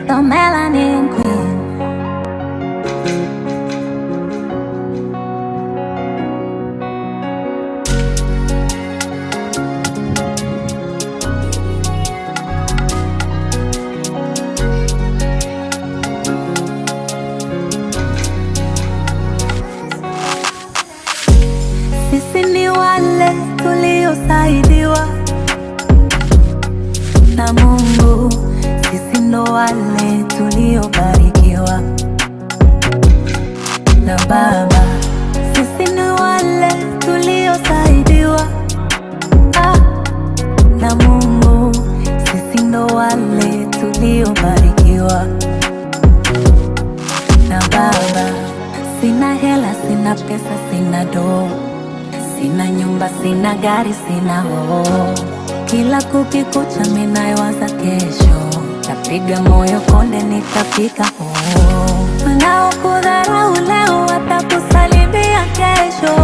the melanin queen. Sisi ni wale tuliosaidiwa na Mungu, sisi ndo wale tuliobarikiwa na Baba. Sisi ni wale tuliosaidiwa na Mungu, sisi ndo wale tuliobarikiwa na Baba. Sina hela, sina pesa, sina doo, sina nyumba, sina gari, sina hoo. Kila kukikucha minawaza kesho, tapiga moyo konde nitafika hoo. Wanaokudharau leo watakusalimia kesho,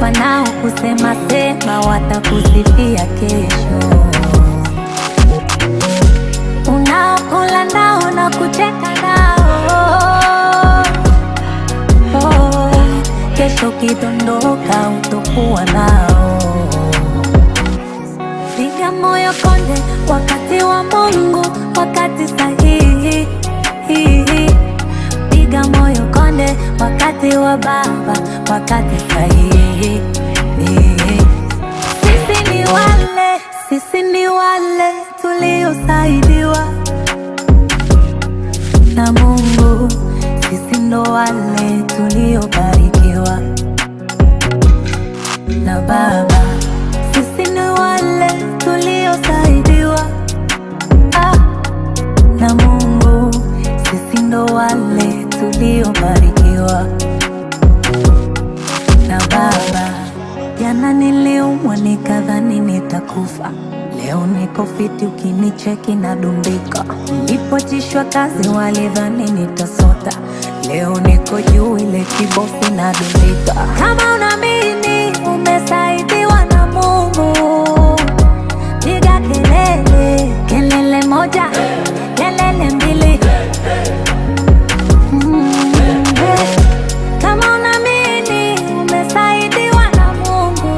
wanaokusema sema watakusifia kesho. Unaokula nao na kucheka nao, kesho kidondoka utakuwa nao. Piga moyo konde, wakati wa Mungu, wakati sahihi. Piga moyo konde, wakati wa Baba, wakati sahihi. Sisi ni wale tuliosaidiwa na Mungu, sisi ndo wale tuliobarikiwa na Baba. Sisi ni wale tuliosaidiwa na Mungu, sisi ndo wale tuliobarikiwa na Baba. Jana niliumwa nikadhani nitakufa, leo niko fiti, ukinicheki nadumbika. Nilipojishwa kazi walidhani nitasota, leo niko juu ile kibosi nadumbika. Kama unaamini umesaidiwa na Mungu, piga kelele, kelele moja, kelele mbili. Kama unaamini umesaidiwa na Mungu,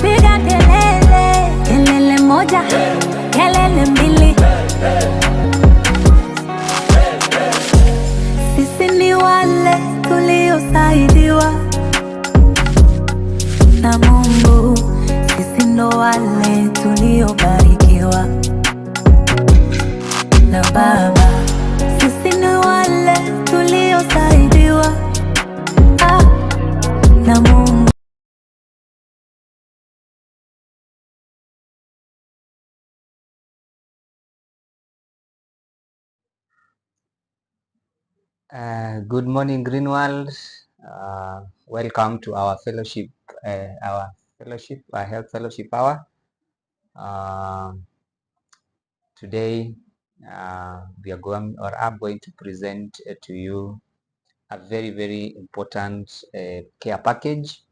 piga kelele, kelele moja, kelele mbili. Sisi ni wale tuliosaidiwa na Mungu, sisi ndo wale tuliobarikiwa na Baba. Sisi ni wale tuliosaidiwa na Mungu. Good morning, Greenwald. Welcome to our fellowship, our health fellowship hour. Today, we are going, or I'm going to present to you a very, very important care package.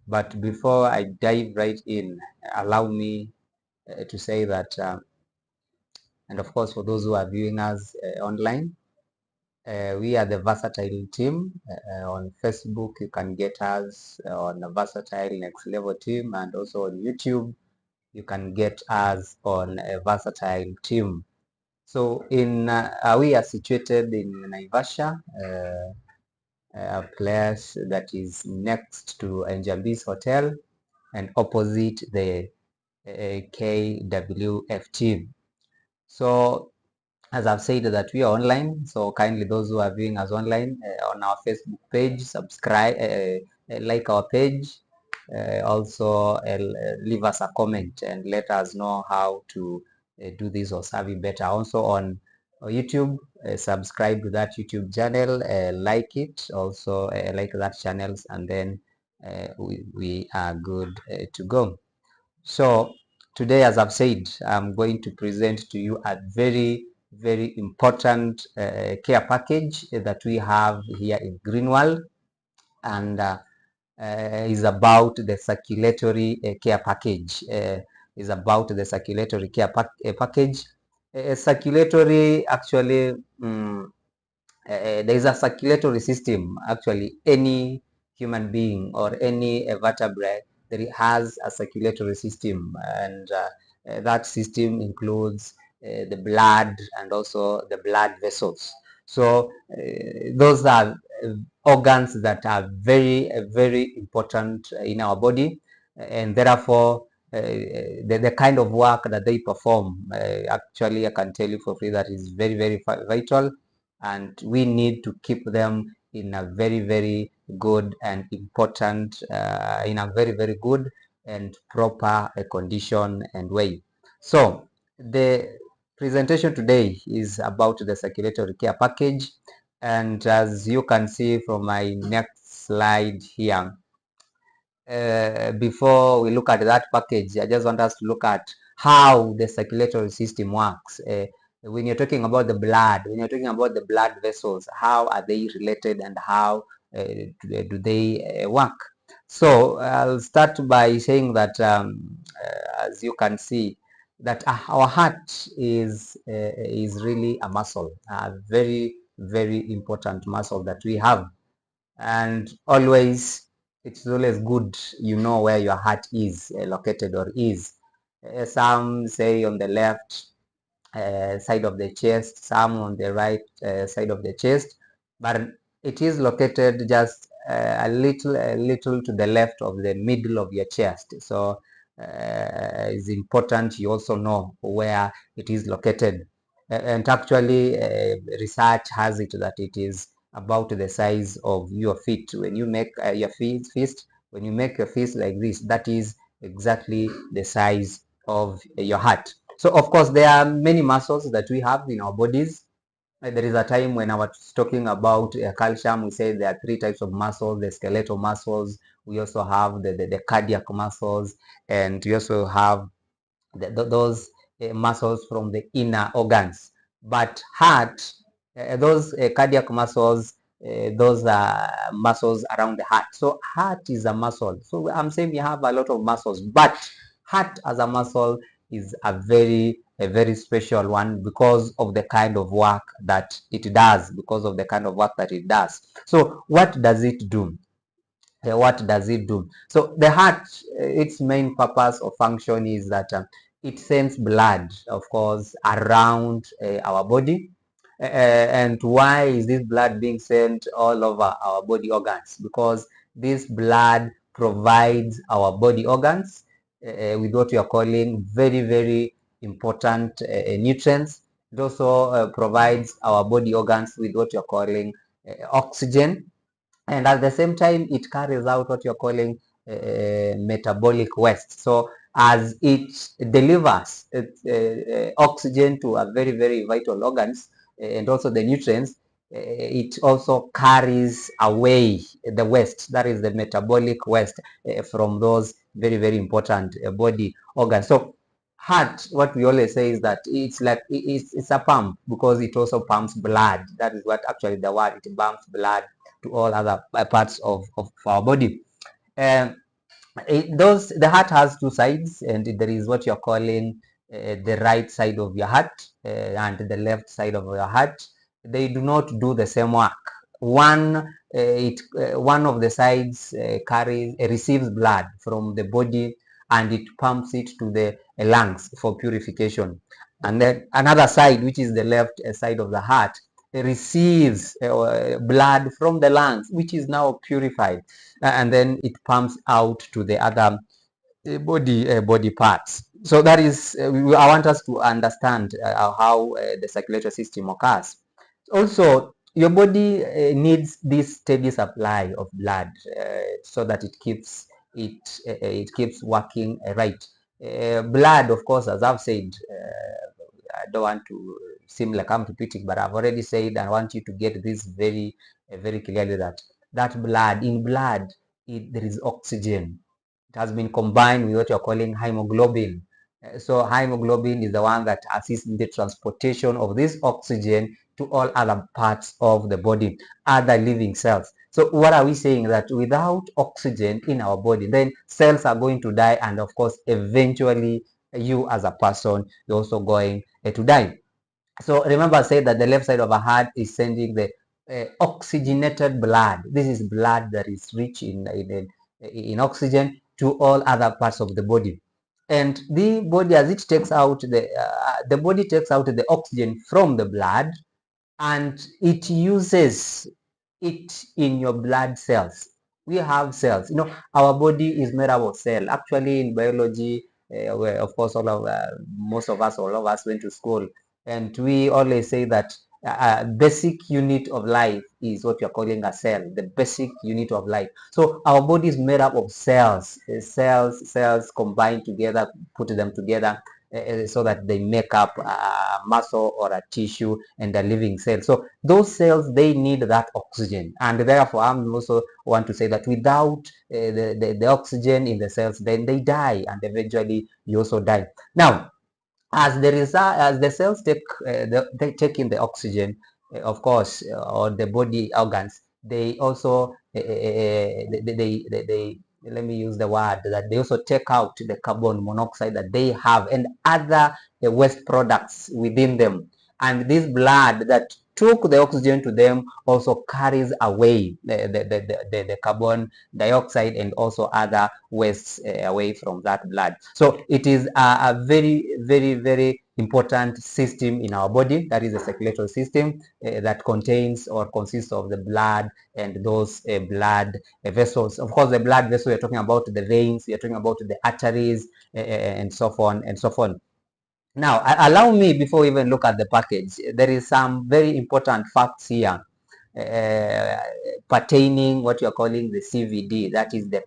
But before I dive right in, allow me to say that, and of course, for those who are viewing us online, we are the Versatile team. On Facebook, you can get us on the Versatile Next Level team, and also on YouTube, you can get us on a Versatile team. So we are situated in Naivasha, a place that is next to Njambi's Hotel and opposite the KWF team. So as I've said that we are online, so kindly those who are viewing us online on our Facebook page, subscribe, like our page, also leave us a comment and let us know how to do this or serve you better. Also on YouTube, subscribe to that YouTube channel, like it, also like that channels, and then we are good to go. So today, as I've said, I'm going to present to you a very, very important care package that we have here in Greenwald, and is about the circulatory care package. is about the circulatory care package. Circulatory actually, there is a circulatory system. Actually, any human being or any vertebrate that has a circulatory system, and that system includes the blood and also the blood vessels. So those are organs that are very important in our body, and therefore the kind of work that they perform, actually I can tell you for free that is very vital, and we need to keep them in a very good and important, in a very good and proper condition and way. So the presentation today is about the circulatory care package, and as you can see from my next slide here, before we look at that package, I just want us to look at how the circulatory system works. When you're talking about the blood, when you're talking about the blood vessels, how are they related and how do they work? So I'll start by saying that, as you can see, that our heart is really a muscle, a very important muscle that we have, and it's always good you know where your heart is located or is. Some say on the left side of the chest, some on the right side of the chest, but it is located just a little to the left of the middle of your chest. So it's important you also know where it is located. And actually, research has it that it is about the size of your feet. When you make your fist, when you make your fist like this, that is exactly the size of your heart. So of course, there are many muscles that we have in our bodies. There is a time when I was talking about calcium, we said there are three types of muscles: the skeletal muscles, we also have the cardiac muscles, and we also have those muscles from the inner organs. But heart, those cardiac muscles, those are muscles around the heart. So heart is a muscle. So I'm saying we have a lot of muscles, but heart as a muscle is a very special one because of the kind of work that it does, because of the kind of work that it does. So what does it do? What does it do? So the heart, its main purpose or function is that it sends blood, of course, around our body. And why is this blood being sent all over our body organs? Because this blood provides our body organs with what we are calling very important nutrients. It also provides our body organs with what you're calling oxygen, and at the same time it carries out what you're calling metabolic waste. So as it delivers oxygen to a very vital organs, and also the nutrients, it also carries away the waste, that is the metabolic waste, from those very important body organs. So heart, what we always say is that it's like it's a pump, because it also pumps blood. That is what actually the word, it pumps blood to all other parts of our body. Um, the heart has two sides, and there is what you're calling the right side of your heart and the left side of your heart. They do not do the same work. One of the sides receives blood from the body, and it pumps it to the lungs for purification, and then another side, which is the left side of the heart, receives blood from the lungs, which is now purified, and then it pumps out to the other body parts. So that is, I want us to understand how the circulatory system occurs. Also, your body needs this steady supply of blood so that it keeps working right. Blood, of course, as I've said, I don't want to seem like I'm repeating, but I've already said, I want you to get this very clearly, that blood, in blood, there is oxygen. It has been combined with what you're calling hemoglobin. So hemoglobin is the one that assists in the transportation of this oxygen to all other parts of the body, other living cells. So what are we saying? That without oxygen in our body, then cells are going to die, and of course eventually you as a person, you're also going to die. So remember, I said that the left side of our heart is sending the oxygenated blood. This is blood that is rich in oxygen to all other parts of the body. And the body, as it takes out the body takes out the oxygen from the blood, and it uses it in your blood cells. We have cells. You know, our body is made up of cell. Actually, in biology, where of course most of us, all of us went to school, and we always say that basic unit of life is what you're calling a cell, the basic unit of life. So our body is made up of cells, cells combined together, put them together, so that they make up a muscle or a tissue and a living cell. So those cells, they need that oxygen, and therefore I also want to say that without the oxygen in the cells, then they die, and eventually you also die. Now, as the cells they take in the oxygen, of course, or the body organs, they also they let me use the word that they also take out the carbon monoxide that they have and other waste products within them. And this blood that took the oxygen to them also carries away the carbon dioxide and also other wastes away from that blood. So it is a very important system in our body, that is the circulatory system, that contains or consists of the blood and those blood vessels. Of course, the blood vessel, we're talking about the veins, we're talking about the arteries, and so on and so on. Now, allow me, before we even look at the package, there is some very important facts here pertaining what you're calling the CVD, that is the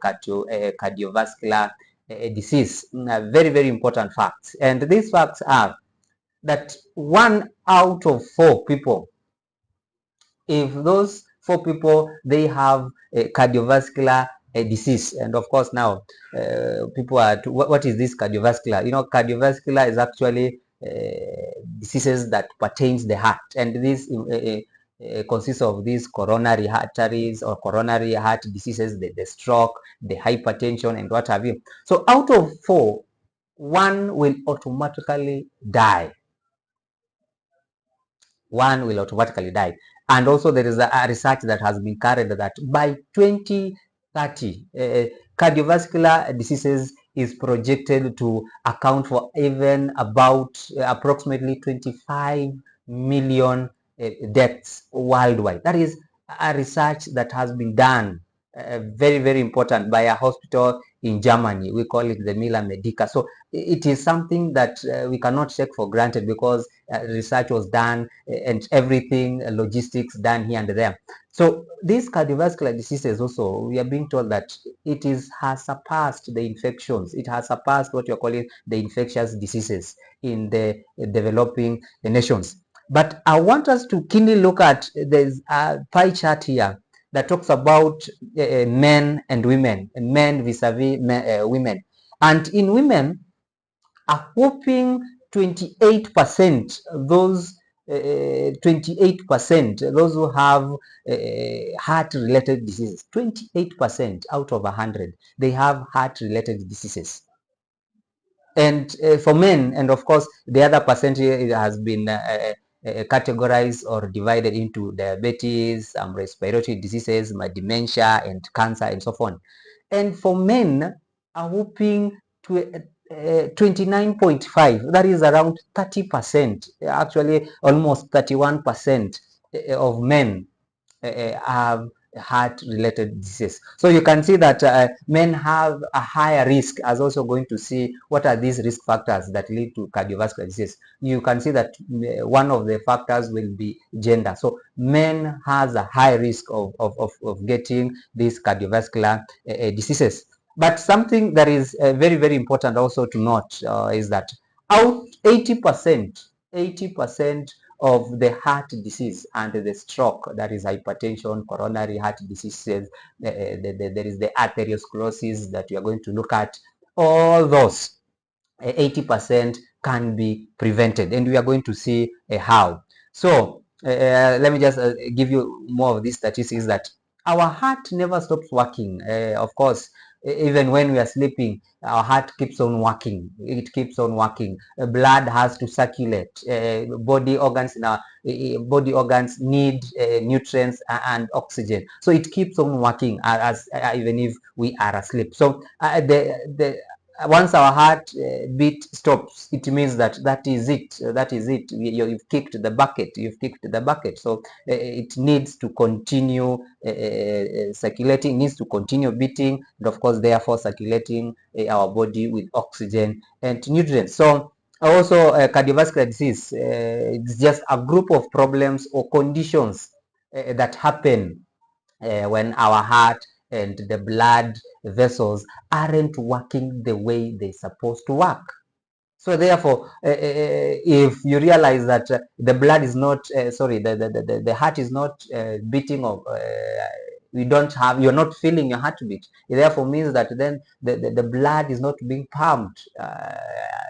cardiovascular disease. Very important facts. And these facts are that 1 out of 4 people, if those 4 people, they have a cardiovascular disease. And of course, now people are what is this cardiovascular? You know, cardiovascular is actually diseases that pertains the heart, and this consists of these coronary arteries or coronary heart diseases, the stroke, the hypertension, and what have you. So out of 4, 1 will automatically die. 1 will automatically die. And also there is a research that has been carried that by 2030, cardiovascular diseases is projected to account for even about approximately 25 million deaths worldwide. That is a research that has been done, very important, by a hospital in Germany. We call it the Mila Medica. So it is something that we cannot take for granted, because research was done and everything, logistics done here and there. So these cardiovascular diseases also, we are being told that has surpassed the infections. It has surpassed what you're calling the infectious diseases in the developing nations. But I want us to keenly look at, there's a pie chart here that talks about men and women, men vis-a-vis women. And in women, a whopping 28%, those 28%, those who have heart-related diseases, 28% out of 100, they have heart-related diseases. And for men, and of course, the other percentage has been categorized or divided into diabetes, respiratory diseases, dementia, and cancer, and so on. And for men, a whopping 29.5, that is around 30%, actually almost 31% of men have heart-related disease. So you can see that men have a higher risk, as also going to see what are these risk factors that lead to cardiovascular disease. You can see that one of the factors will be gender. So men has a high risk of getting these cardiovascular diseases. But something that is very important also to note is that 80% of the heart disease and the stroke, that is hypertension, coronary heart diseases, there is the arteriosclerosis that we are going to look at. All those 80% can be prevented, and we are going to see how. So let me just give you more of these statistics, that our heart never stops working. Of course, even when we are sleeping, our heart keeps on working. It keeps on working. Blood has to circulate. Body organs in our body organs need nutrients and oxygen. So it keeps on working as even if we are asleep. So the once our heart beat stops, it means that that is it. That is it. You've kicked the bucket. You've kicked the bucket. So it needs to continue circulating, needs to continue beating, and of course, therefore, circulating our body with oxygen and nutrients. So also, cardiovascular disease it's just a group of problems or conditions that happen when our heart and the blood vessels aren't working the way they're supposed to work. So therefore, if you realize that the blood is not, the heart is not beating, or you're not feeling your heartbeat, it therefore means that then the blood is not being pumped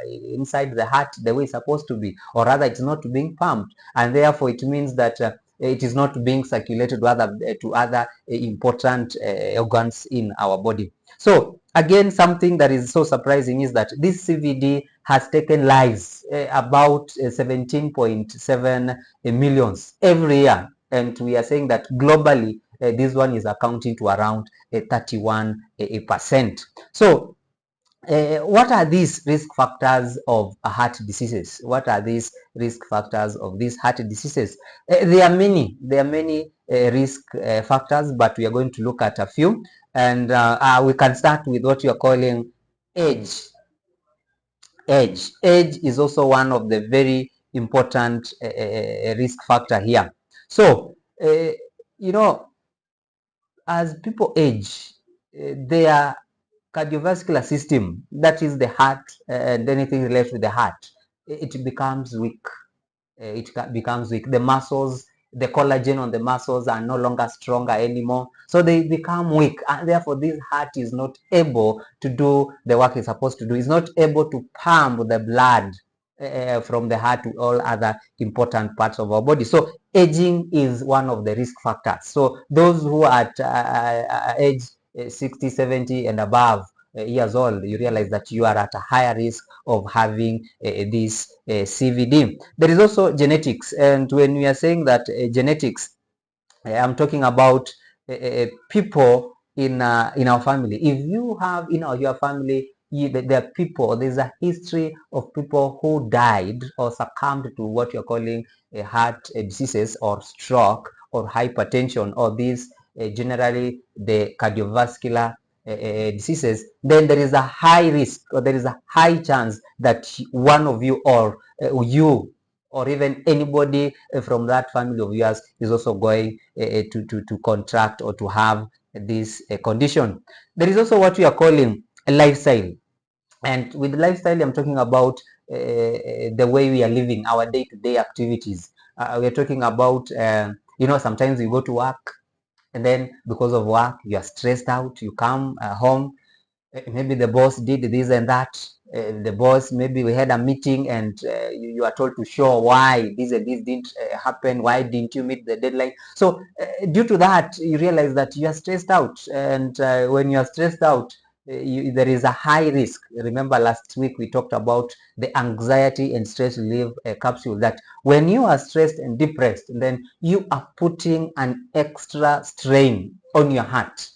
inside the heart the way it's supposed to be, or rather it's not being pumped, and therefore it means that it is not being circulated to other important organs in our body. So again, something that is so surprising is that this CVD has taken lives, about 17.7 millions every year. And we are saying that globally, this one is accounting to around 31%. So what are these risk factors of heart diseases? What are these risk factors of these heart diseases? There are many. There are many risk factors, but we are going to look at a few. And we can start with what you are calling age. Age is also one of the very important risk factor here. So, you know, as people age, their cardiovascular system, that is the heart and anything related to the heart, it becomes weak. It becomes weak. The muscles, the collagen on the muscles are no longer stronger anymore. So they become weak. And therefore, this heart is not able to do the work it's supposed to do. It's not able to pump the blood from the heart to all other important parts of our body. So aging is one of the risk factors. So those who are at age 60, 70 and above years old, you realize that you are at a higher risk of having this CVD. There is also genetics, and when we are saying that genetics, I'm talking about people in our family. If you have in your family, there are people, there's a history of people who died or succumbed to what you're calling heart diseases or stroke or hypertension, or these generally the cardiovascular diseases, then there is a high risk, or there is a high chance that one of you, or you, or even anybody from that family of yours is also going to contract or to have this condition. There is also what we are calling a lifestyle. And with lifestyle, I'm talking about the way we are living, our day-to-day activities. We are talking about, sometimes you go to work, and then because of work, you are stressed out. You come home, maybe the boss did this and that. The boss, maybe we had a meeting, and you are told to show why this and this didn't happen. Why didn't you meet the deadline? So due to that, you realize that you are stressed out, and when you are stressed out, there is a high risk. Remember last week we talked about the anxiety and stress relief capsule, that when you are stressed and depressed, then you are putting an extra strain on your heart.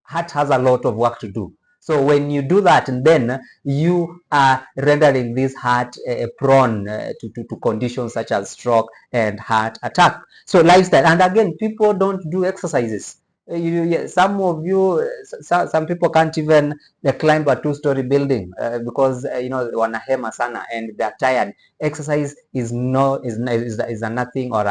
Heart has a lot of work to do. So when you do that, and then you are rendering this heart prone to conditions such as stroke and heart attack. So lifestyle, and again, people don't do exercises. Some of you, some people can't even climb a two-story building because wanahema sana and they're tired. Exercise is a nothing, or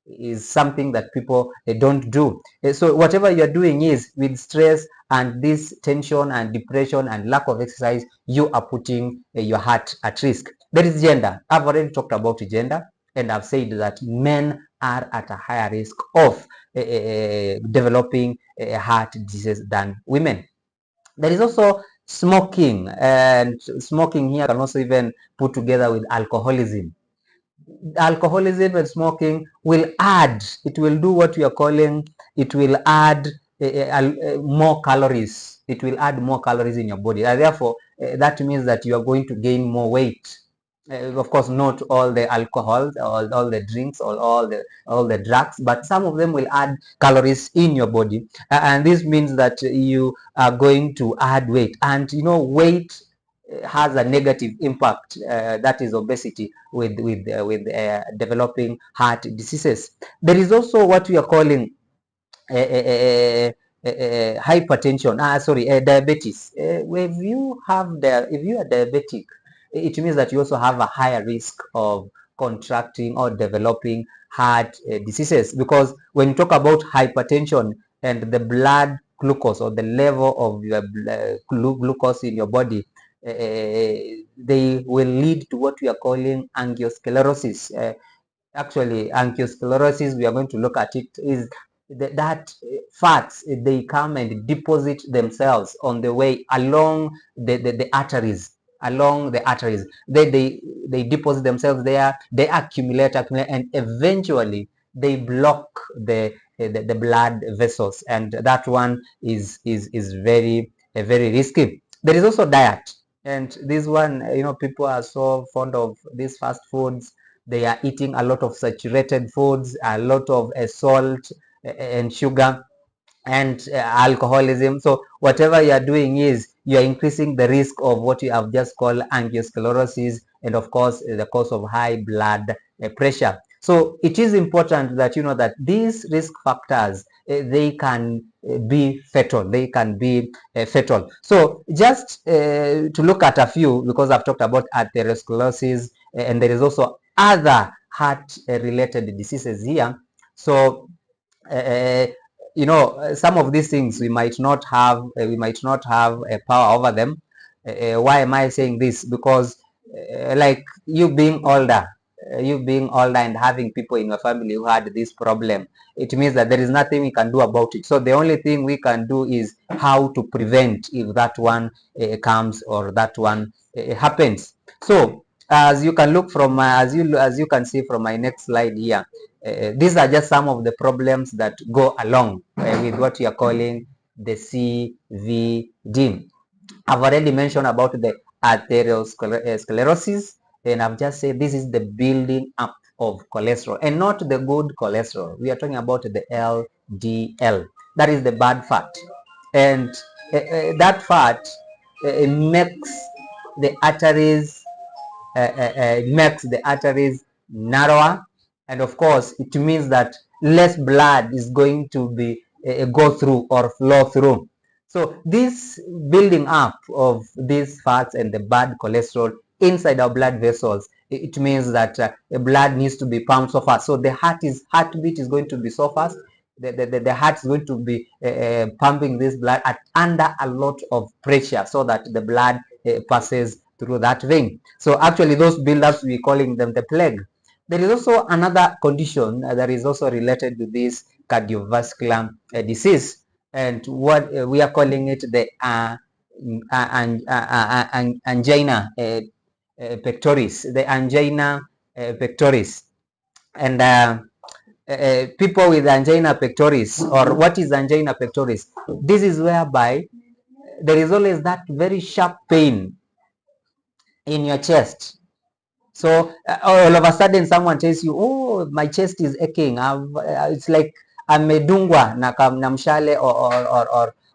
is something that people don't do. So whatever you're doing is with stress and this tension and depression and lack of exercise, you are putting your heart at risk. There is gender. I've already talked about gender, and I've said that men are at a higher risk of developing heart diseases than women. There is also smoking, and smoking here can also even put together with alcoholism. Alcoholism and smoking will add, it will do what we are calling, it will add more calories. It will add more calories in your body, and therefore that means that you are going to gain more weight. Of course, not all the alcohol, all the drinks, or all the drugs, but some of them will add calories in your body, and this means that you are going to add weight. And you know, weight has a negative impact, that is obesity, with developing heart diseases. There is also what we are calling hypertension, diabetes. If you are diabetic, it means that you also have a higher risk of contracting or developing heart diseases, because when you talk about hypertension and the blood glucose, or the level of your glucose in your body, they will lead to what we are calling angiosclerosis. Actually, angiosclerosis, we are going to look at it, is that fats, they come and deposit themselves on the way along the arteries, they deposit themselves there, they accumulate, and eventually they block the blood vessels, and that one is very very risky. There is also diet, and this one, you know, people are so fond of these fast foods. They are eating a lot of saturated foods, a lot of salt and sugar, and alcoholism. So whatever you are doing is you are increasing the risk of what you have just called angiosclerosis, and of course the cause of high blood pressure. So it is important that you know that these risk factors, they can be fatal. So just to look at a few, because I've talked about atherosclerosis, and there is also other heart related diseases here. So uh, you know, some of these things we might not have a power over them. Why am I saying this? Because like you being older and having people in your family who had this problem, it means that there is nothing we can do about it. So the only thing we can do is how to prevent if that one comes, or that one happens. So as you can look from as you can see from my next slide here, these are just some of the problems that go along with what you are calling the CVD. I've already mentioned about the atherosclerosis, and I've just said this is the building up of cholesterol, and not the good cholesterol. We are talking about the LDL. That is the bad fat, and that fat makes the arteries narrower, and of course it means that less blood is going to be go through or flow through. So this building up of these fats and the bad cholesterol inside our blood vessels, it means that the blood needs to be pumped so fast. So the heartbeat is going to be so fast. The heart is going to be pumping this blood at under a lot of pressure, so that the blood passes through that vein. So actually those buildups, we calling them the plague. There is also another condition that is also related to this cardiovascular disease, and what we are calling it the angina pectoris, the angina pectoris. And people with angina pectoris, or what is angina pectoris? This is whereby there is always that very sharp pain in your chest. So all of a sudden someone tells you, oh, my chest is aching. It's like amedungwa na mshale,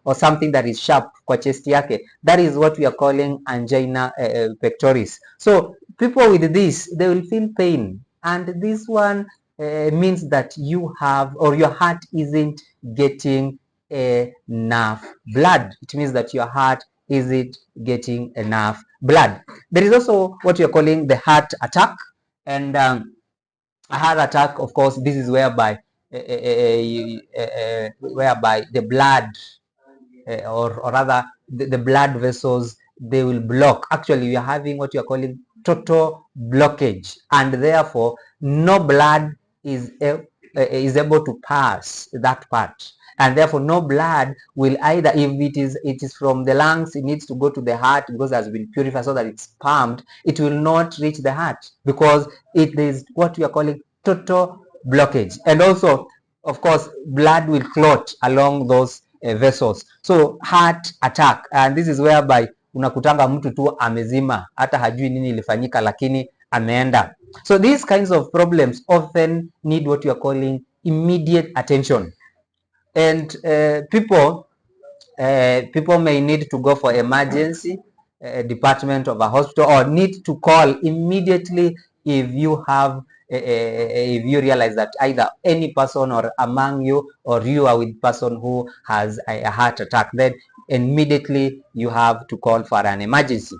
or something that is sharp kwa chest yake. That is what we are calling angina pectoris. So people with this, they will feel pain, and this one means that you have, or your heart isn't getting enough blood. It means that your heart isn't getting enough blood. There is also what you're calling the heart attack, and a heart attack, of course, this is whereby the blood, or rather the blood vessels, they will block. Actually, you are having what you are calling total blockage, and therefore no blood is able to pass that part, and therefore no blood will either, if it is from the lungs, it needs to go to the heart because it has been purified so that it's pumped. It will not reach the heart because it is what we are calling total blockage. And also, of course, blood will clot along those vessels. So heart attack, and this is whereby unakutanga mtu tu amezima, hata hajui nini ilifanyika, lakini ameenda. So these kinds of problems often need what you are calling immediate attention, and people may need to go for emergency department of a hospital, or need to call immediately if you have if you realize that either any person or among you, or you are with person who has a heart attack, then immediately you have to call for an emergency.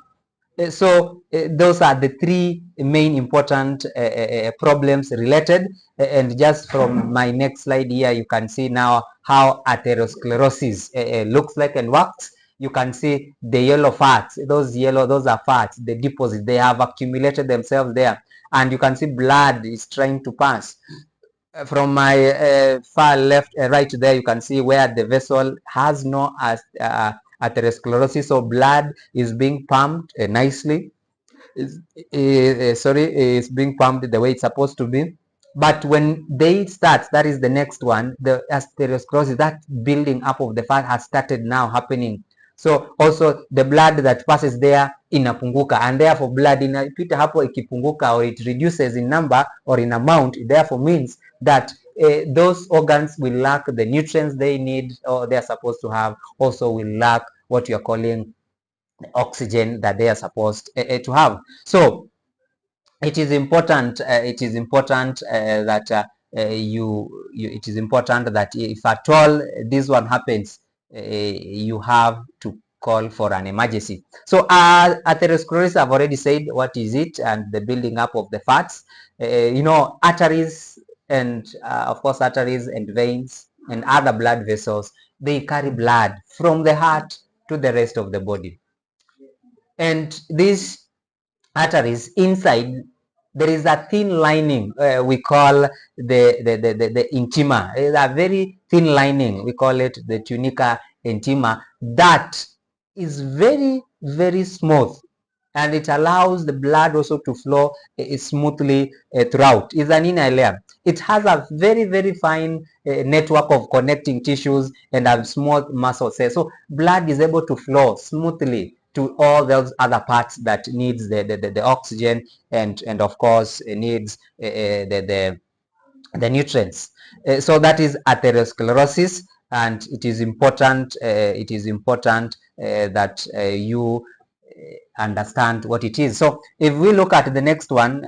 So those are the three main important problems related. And just from my next slide here, you can see now how atherosclerosis looks like and works. You can see the yellow fats, those are fats, the deposits, they have accumulated themselves there, and you can see blood is trying to pass. From my far left, right there, you can see where the vessel has no atherosclerosis, so blood is being pumped nicely. Is being pumped the way it's supposed to be. But when they start, that is the next one, the atherosclerosis, that building up of the fat has started now happening. So also the blood that passes there inapunguka, and therefore blood inapita hapo ikipunguka, or it reduces in number or in amount, it therefore means that those organs will lack the nutrients they need, or they are supposed to have, also will lack what you are calling oxygen that they are supposed to have. So it is important that it is important that if at all this one happens, you have to call for an emergency. So atherosclerosis, I've already said what is it, and the building up of the fats. Arteries, and of course arteries and veins and other blood vessels, they carry blood from the heart to the rest of the body. And these arteries, inside there is a thin lining we call the intima. It is a very thin lining, we call it the tunica intima, that is very, very smooth, and it allows the blood also to flow smoothly throughout. It's an inner layer. It has a very, very fine network of connecting tissues and a small muscle cells. So blood is able to flow smoothly to all those other parts that needs the oxygen, and of course needs the nutrients. So that is atherosclerosis, and it is important that you understand what it is. So if we look at the next one,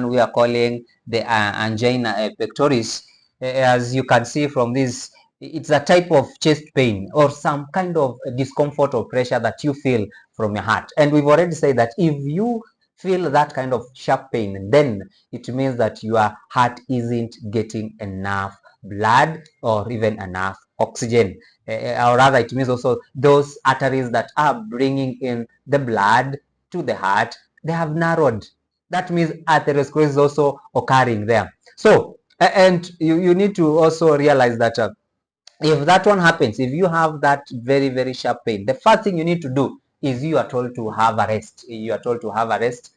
we are calling the angina pectoris. As you can see from this, it's a type of chest pain or some kind of discomfort or pressure that you feel from your heart. And we've already said that if you feel that kind of sharp pain, then it means that your heart isn't getting enough blood or even enough oxygen. Or rather, it means also those arteries that are bringing in the blood to the heart, they have narrowed. That means atherosclerosis is also occurring there. So, and you need to also realize that if that one happens, if you have that very, very sharp pain, the first thing you need to do is you are told to have a rest. You are told to have a rest,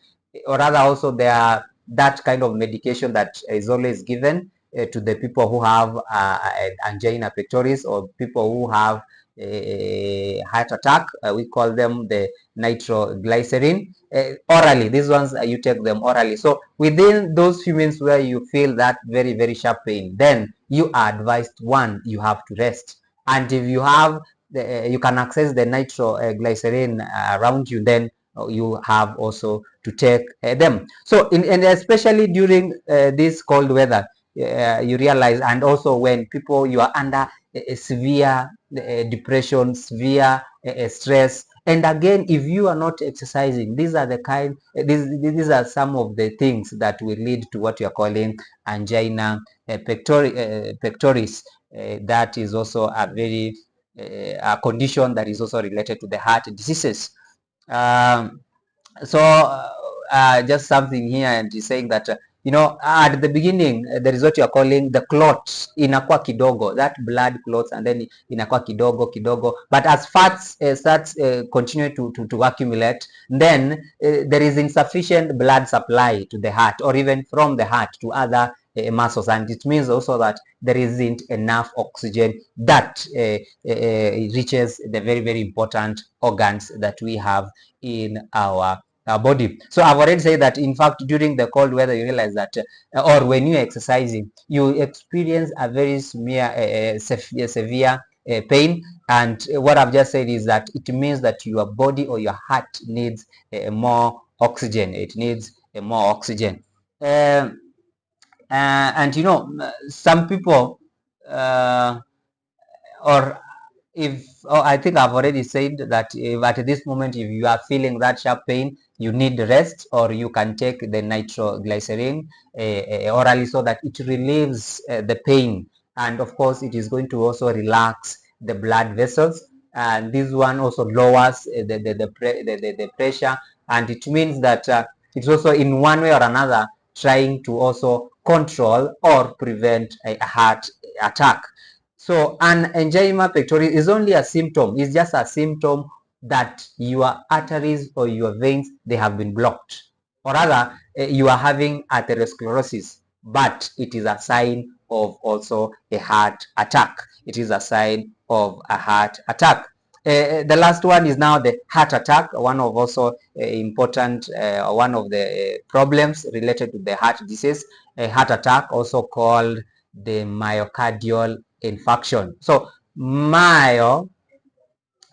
or rather also there are that kind of medication that is always given to the people who have angina pectoris, or people who have a heart attack. We call them the nitroglycerin. Orally, these ones you take them orally. So within those few minutes where you feel that very, very sharp pain, then you are advised, one, you have to rest. And if you have you can access the nitroglycerin around you, then you have also to take them. So and especially during this cold weather, you realize, and also when you are under a severe depression, severe stress, and again, if you are not exercising, these are some of the things that will lead to what you are calling angina pectoris. That is also a very a condition that is also related to the heart diseases. Just something here, and he's saying that at the beginning there is what you are calling the clots, inakuwa kidogo, that blood clots, and then inakuwa kidogo, but as fats starts continue to accumulate, then there is insufficient blood supply to the heart, or even from the heart to other muscles, and it means also that there isn't enough oxygen that reaches the very, very important organs that we have in our body. So I've already said that, in fact, during the cold weather, you realize that, or when you're exercising, you experience a very severe pain. And what I've just said is that it means that your body or your heart needs more oxygen. It needs more oxygen. And you know, some people, or if I think I've already said that if at this moment, if you are feeling that sharp pain, you need rest, or you can take the nitroglycerin orally, so that it relieves the pain. And of course, it is going to also relax the blood vessels, and this one also lowers the pressure, and it means that it's also in one way or another trying to also control or prevent a heart attack. So an angina pectoris is only a symptom. It's just a symptom that your arteries or your veins, they have been blocked, or rather you are having atherosclerosis, but it is a sign of also a heart attack. It is a sign of a heart attack. The last one is now the heart attack, one of also important, one of the problems related to the heart disease, a heart attack, also called the myocardial infarction. So myo,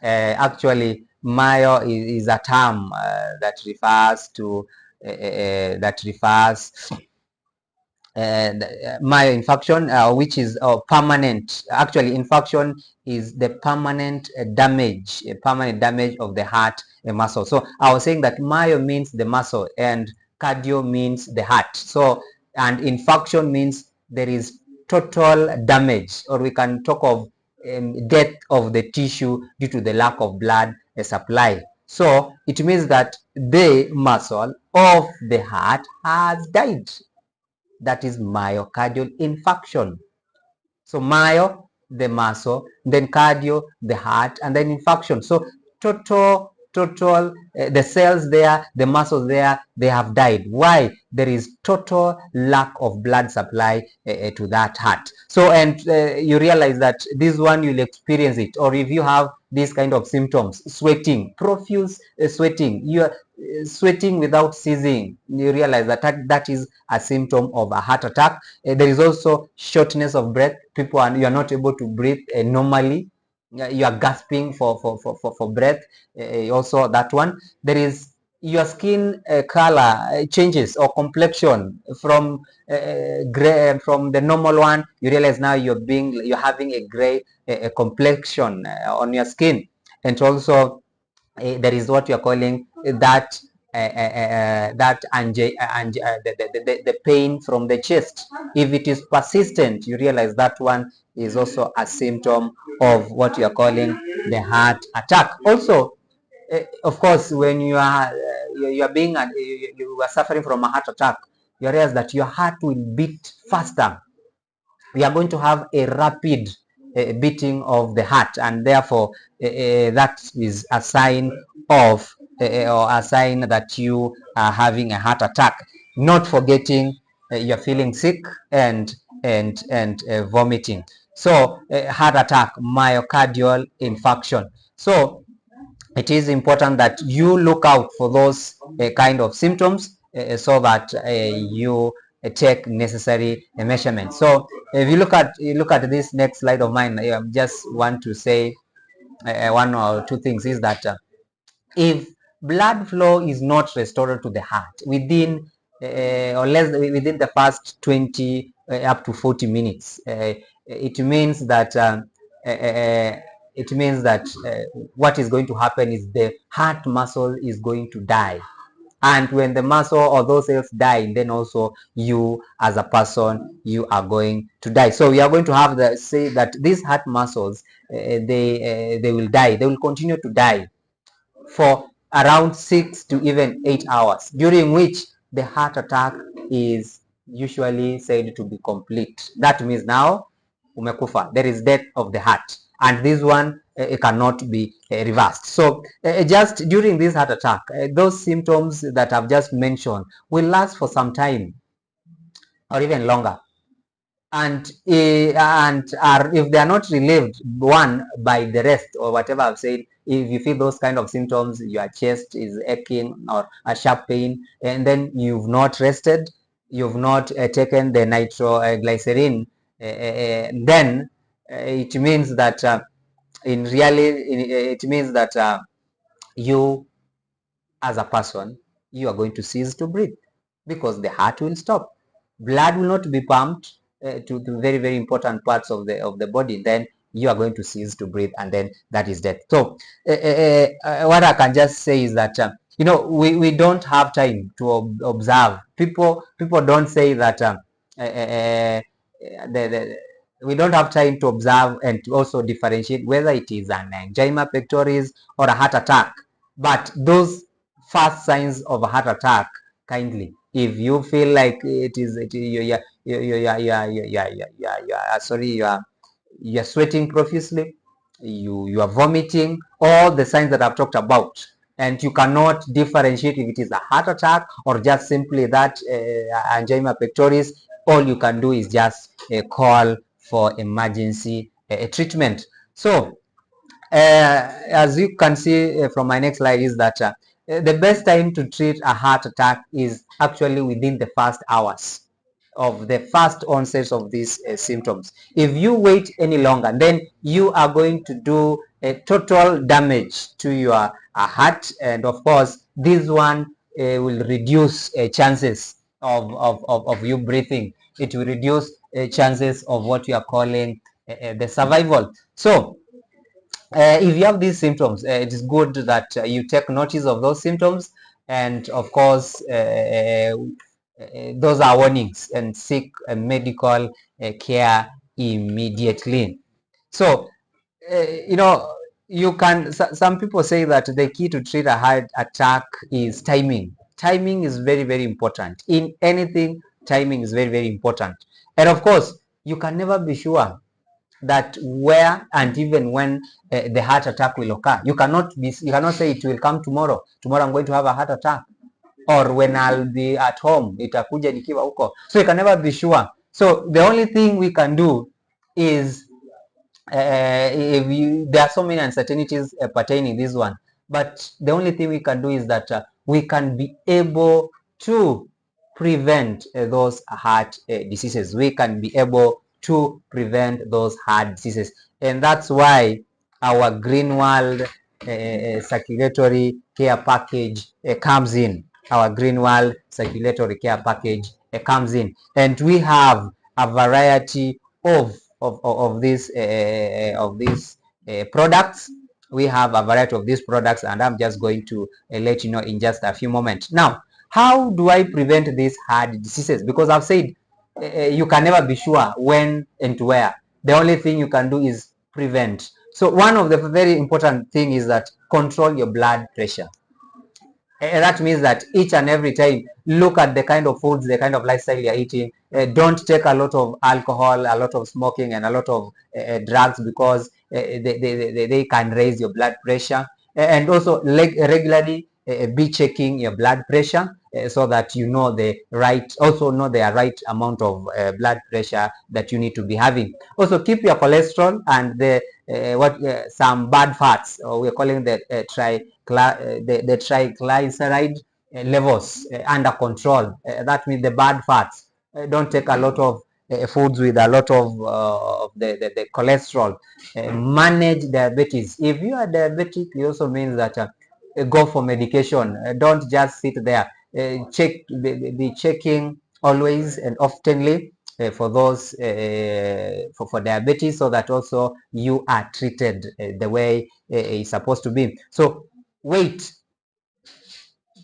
actually myo is a term that refers to that refers myoinfarction, which is permanent. Actually, infarction is the permanent damage, of the heart muscle. So I was saying that myo means the muscle and cardio means the heart. So, and infarction means there is total damage, or we can talk of death of the tissue due to the lack of blood supply. So it means that the muscle of the heart has died. That is myocardial infarction. So myo, the muscle, then cardio, the heart, and then infarction. So total, the cells there, the muscles there, they have died. Why? There is total lack of blood supply to that heart. So, and you realize that this one, you'll experience it, or if you have these kind of symptoms, sweating, profuse sweating, you are sweating without ceasing, you realize that that is a symptom of a heart attack. There is also shortness of breath. People are, you are not able to breathe normally. You are gasping for breath. Also that one. There is your skin color changes, or complexion from gray, from the normal one. You realize now you're having a gray complexion on your skin. And also there is what you are calling that the pain from the chest. If it is persistent, you realize that one is also a symptom of what you are calling the heart attack. Also, of course, when you are you are suffering from a heart attack, you realize that your heart will beat faster. We are going to have a rapid beating of the heart, and therefore that is a sign of or a sign that you are having a heart attack. Not forgetting you're feeling sick and vomiting. So heart attack, myocardial infarction. So it is important that you look out for those kind of symptoms so that you take necessary measurements. So if you look at this next slide of mine, I just want to say one or two things is that if blood flow is not restored to the heart within or less within the first 20 up to 40 minutes, it means that what is going to happen is the heart muscle is going to die. And when the muscle or those cells die, then also you as a person, you are going to die. So we are going to have say that these heart muscles, they will die. They will continue to die for around 6 to even 8 hours, during which the heart attack is usually said to be complete. That means now umekufa, there is death of the heart, and this one it cannot be reversed. So just during this heart attack, those symptoms that I've just mentioned will last for some time or even longer. and are, if they are not relieved one by the rest or whatever I've said, if you feel those kind of symptoms, your chest is aching or a sharp pain, and then you've not rested, you've not taken the nitroglycerin, then it means that in really it means that you as a person, you are going to cease to breathe because the heart will stop. Blood will not be pumped to very, very important parts of the body. Then you are going to cease to breathe, and then that is death. So what I can just say is that we don't have time to observe. People don't say that uh, uh, the we don't have time to observe and to also differentiate whether it is an angina pectoris or a heart attack. But those first signs of a heart attack, kindly, if you feel like you're sweating profusely, you are vomiting, all the signs that I've talked about, and you cannot differentiate if it is a heart attack or just simply that angina pectoris, all you can do is just call for emergency treatment. So as you can see from my next slide is that the best time to treat a heart attack is actually within the first hours of the first onset of these symptoms. If you wait any longer, then you are going to do a total damage to your heart, and of course this one will reduce chances of you breathing. It will reduce chances of what you are calling the survival. So if you have these symptoms, it is good that you take notice of those symptoms, and of course those are warnings, and seek medical care immediately. So you know, you can, some people say that the key to treat a heart attack is timing. Timing is very, very important in anything. Timing is very, very important, and of course you can never be sure that where and even when the heart attack will occur. You cannot say it will come tomorrow. Tomorrow I'm going to have a heart attack, or when I'll be at home itakuja nikiwa huko. So you can never be sure. So the only thing we can do is there are so many uncertainties pertaining this one, but the only thing we can do is that we can be able to prevent those heart diseases. We can be able to prevent those heart diseases, and that's why our Green World circulatory care package comes in. Our Green World circulatory care package comes in, and we have a variety of these products. We have a variety of these products, and I'm just going to let you know in just a few moments. Now, how do I prevent these heart diseases? Because I've said you can never be sure when and where. The only thing you can do is prevent. So one of the very important thing is that control your blood pressure. That means that each and every time, look at the kind of foods, the kind of lifestyle you're eating. Don't take a lot of alcohol, a lot of smoking, and a lot of drugs, because they can raise your blood pressure. And also regularly be checking your blood pressure, so that you know the right amount of blood pressure that you need to be having. Also keep your cholesterol and the some bad fats, or we're calling the triglyceride levels under control. That means the bad fats. Don't take a lot of foods with a lot of the cholesterol. Manage diabetes. If you are diabetic, it also means that go for medication. Don't just sit there. Be checking always and oftenly for those for diabetes, so that also you are treated the way it's supposed to be. So weight,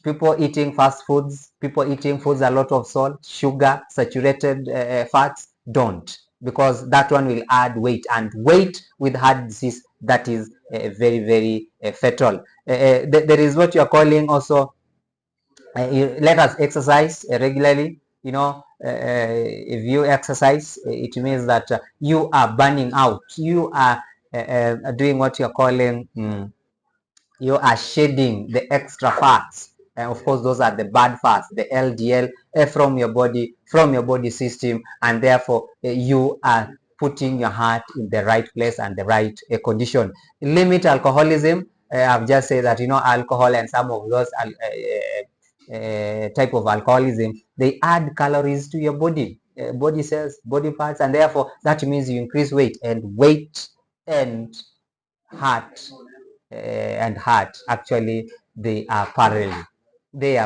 people eating fast foods, people eating foods a lot of salt, sugar, saturated fats, don't, because that one will add weight, and weight with heart disease, that is very, very fatal. There is what you are calling also let us exercise regularly. If you exercise, it means that you are burning out, you are doing what you're calling you are shedding the extra fats. And of course, those are the bad fats, the LDL from your body system, and therefore you are putting your heart in the right place and the right condition. Limit alcoholism. I've just said that, alcohol and some of those type of alcoholism, they add calories to your body cells, body parts, and therefore that means you increase weight, and weight and heart actually they are parallel. They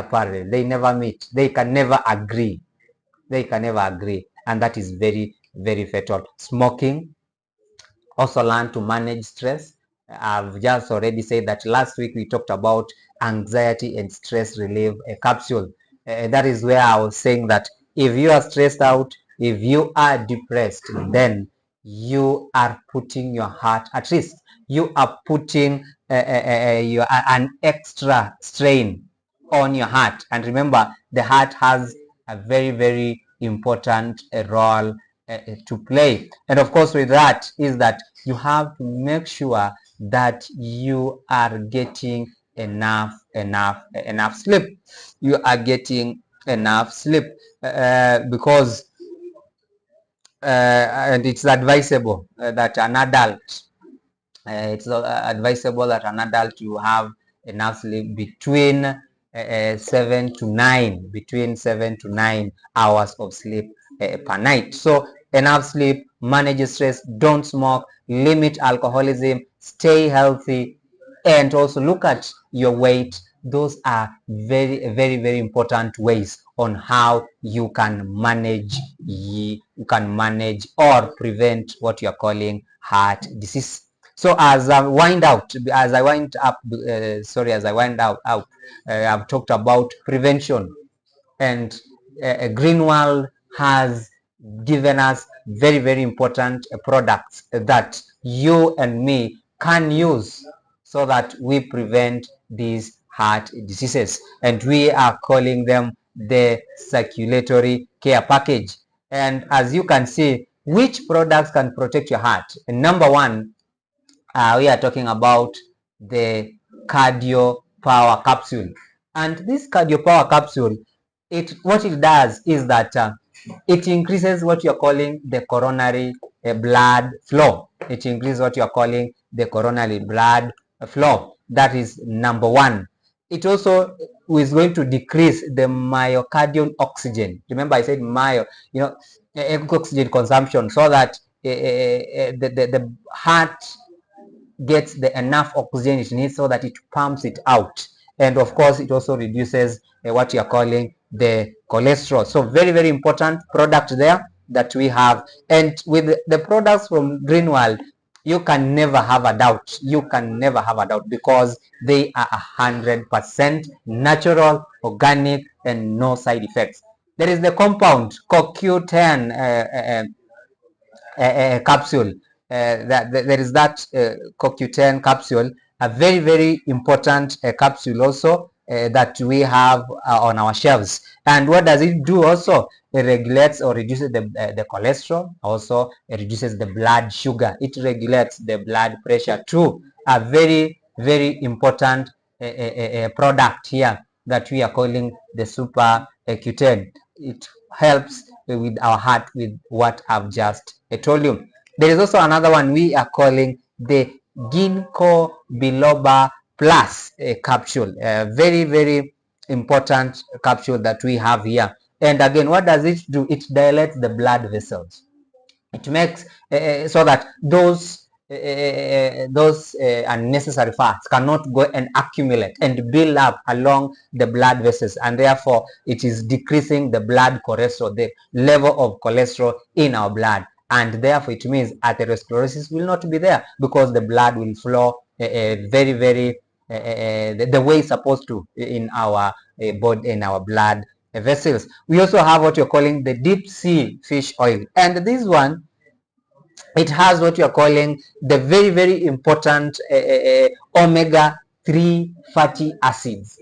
never meet. They can never agree. And that is very, very fatal. Smoking. Also learn to manage stress. I've just already said that last week we talked about anxiety and stress relief capsule. That is where I was saying that if you are stressed out, if you are depressed, then you are putting your heart at risk. You are putting an extra strain on your heart. And remember, the heart has a very, very important role to play. And of course, with that is that you have to make sure that you are getting enough sleep. You are getting enough sleep because and it's advisable that an adult you have enough sleep between 7 to 9 hours of sleep per night. So enough sleep, manage stress, don't smoke, limit alcoholism, stay healthy, and also look at your weight. Those are very, very, very important ways on how you can manage or prevent what you're calling heart disease. So as I wind out, I've talked about prevention, and Greenwald has given us very, very important products that you and me can use so that we prevent these heart diseases, and we are calling them the circulatory care package. And as you can see, which products can protect your heart? And number one, we are talking about the cardio power capsule. And this cardio power capsule, what it does is that it increases what you're calling the coronary blood flow. It increases what you're calling the coronary blood flow. That is number one. It also is going to decrease the myocardial oxygen. Remember, I said oxygen consumption, so that the heart gets the enough oxygen it needs so that it pumps it out. And of course, it also reduces what you are calling the cholesterol. So very, very important product there that we have. And with the products from Greenwald, you can never have a doubt. Because they are 100% natural, organic, and no side effects. There is the compound CoQ10 capsule. There is that CoQ10 capsule, a very, very important capsule also that we have on our shelves. And what does it do also? It regulates or reduces the cholesterol. Also, it reduces the blood sugar. It regulates the blood pressure too. A very, very important product here that we are calling the Super Q10. It helps with our heart, with what I've just told you. There is also another one we are calling the Ginkgo biloba plus capsule. Very, very important capsule that we have here. And again, what does it do? It dilates the blood vessels. It makes so that those unnecessary fats cannot go and accumulate and build up along the blood vessels, and therefore it is decreasing the blood cholesterol, the level of cholesterol in our blood, and therefore it means atherosclerosis will not be there, because the blood will flow very, very the way it's supposed to in our body, in our blood vessels. We also have what you're calling the deep sea fish oil, and this one, it has what you're calling the very, very important omega-3 fatty acids.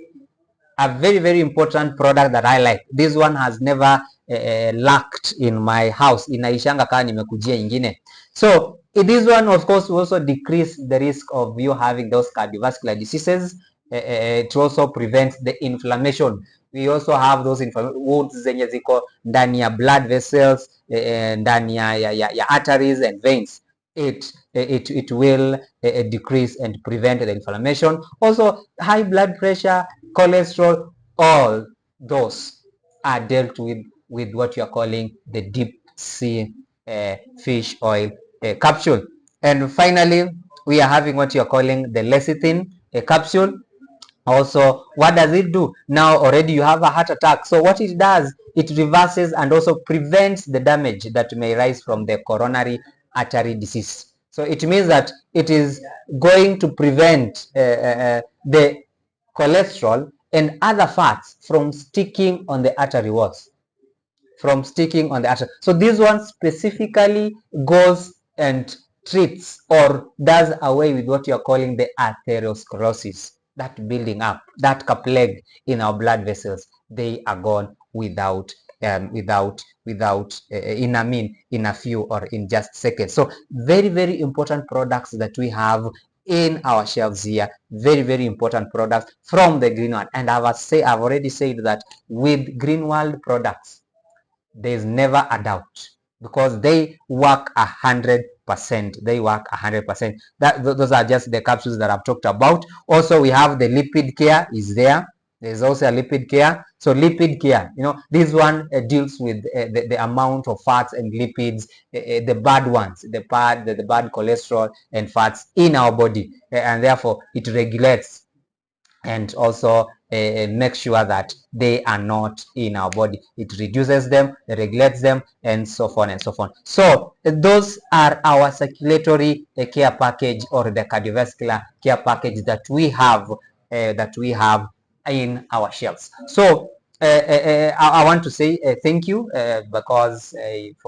A very, very important product that I like. This one has never lacked in my house. Inaishanga kama nimekujia ingine. So this one, of course, will also decrease the risk of you having those cardiovascular diseases. It also prevents the inflammation. We also have those wounds zenye ziko ndani ya blood vessels, ndani ya arteries and veins. It will decrease and prevent the inflammation. Also, high blood pressure, cholesterol, all those are dealt with what you are calling the deep sea fish oil capsule. And finally, we are having what you are calling the lecithin capsule. Also, what does it do? Now already you have a heart attack, so what it does, it reverses and also prevents the damage that may rise from the coronary artery disease. So it means that it is going to prevent the cholesterol and other fats from sticking on the artery walls, from sticking on the artery. So this one specifically goes and treats or does away with what you're calling the atherosclerosis, that building up, that plague in our blood vessels. They are gone without in a few or in just seconds. So very, very important products that we have in our shelves here. Very, very important products from the Greenworld. And I've already said that with Greenworld products, there's never a doubt, because they work 100%. They work 100%. Those are just the capsules that I've talked about. Also, we have the lipid care is there. There's also a lipid care. So lipid care, this one deals with the amount of fats and lipids, the bad ones, the bad cholesterol and fats in our body, and therefore it regulates and also make sure that they are not in our body. It reduces them, it regulates them, and so on and so on. So those are our circulatory care package, or the cardiovascular care package that we have in our shelves. So I want to say thank you, because